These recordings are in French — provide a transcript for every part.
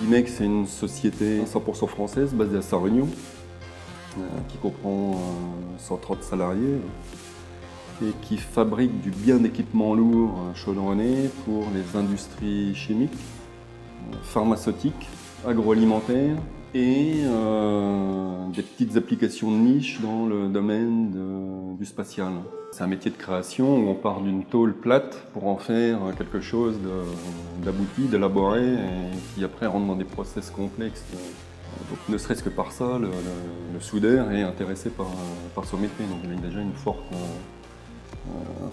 Simex, c'est une société 100% française basée à Sarre-Union, qui comprend 130 salariés et qui fabrique du bien d'équipement lourd chaudronné pour les industries chimiques, pharmaceutiques, agroalimentaires et des petites applications de niche dans le domaine du spatial. C'est un métier de création où on part d'une tôle plate pour en faire quelque chose d'abouti, d'élaboré et qui après rentre dans des process complexes. Donc ne serait-ce que par ça, le soudeur est intéressé par son métier. Donc il a déjà un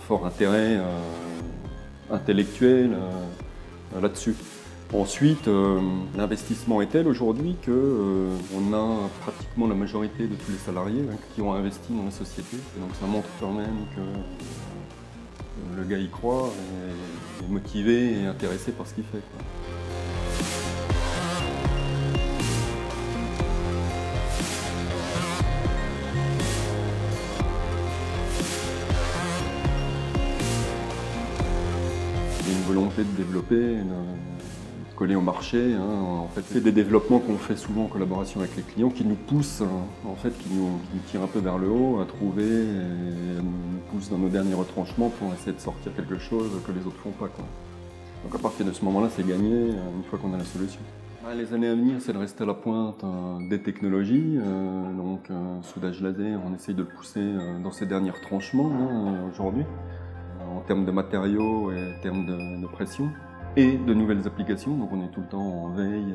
fort intérêt intellectuel là-dessus. Ensuite, l'investissement est tel aujourd'hui qu'on a pratiquement la majorité de tous les salariés qui ont investi dans la société. Et donc ça montre quand même que le gars y croit, est motivé et intéressé par ce qu'il fait, quoi. Il y a une volonté de développer, de coller au marché. En fait, c'est des développements qu'on fait souvent en collaboration avec les clients qui nous poussent, qui nous tirent un peu vers le haut, à trouver et nous poussent dans nos derniers retranchements pour essayer de sortir quelque chose que les autres font pas, quoi. Donc à partir de ce moment-là, c'est gagné une fois qu'on a la solution. Les années à venir, c'est de rester à la pointe des technologies. Soudage laser, on essaye de le pousser dans ses derniers retranchements aujourd'hui, en termes de matériaux et en termes de pression, et de nouvelles applications. Donc on est tout le temps en veille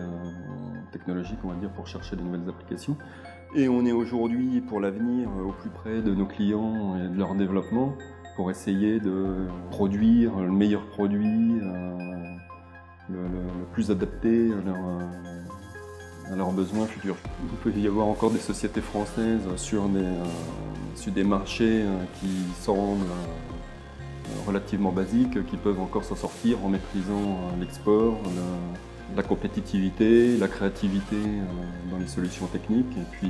technologique, on va dire, pour chercher de nouvelles applications. Et on est aujourd'hui, pour l'avenir, au plus près de nos clients et de leur développement, pour essayer de produire le meilleur produit, le plus adapté à leurs besoins futurs. Il peut y avoir encore des sociétés françaises sur des marchés qui semblent relativement basiques, qui peuvent encore s'en sortir en maîtrisant l'export, la compétitivité, la créativité dans les solutions techniques. Et puis,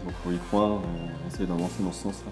il faut y croire et essayer d'avancer dans ce sens-là.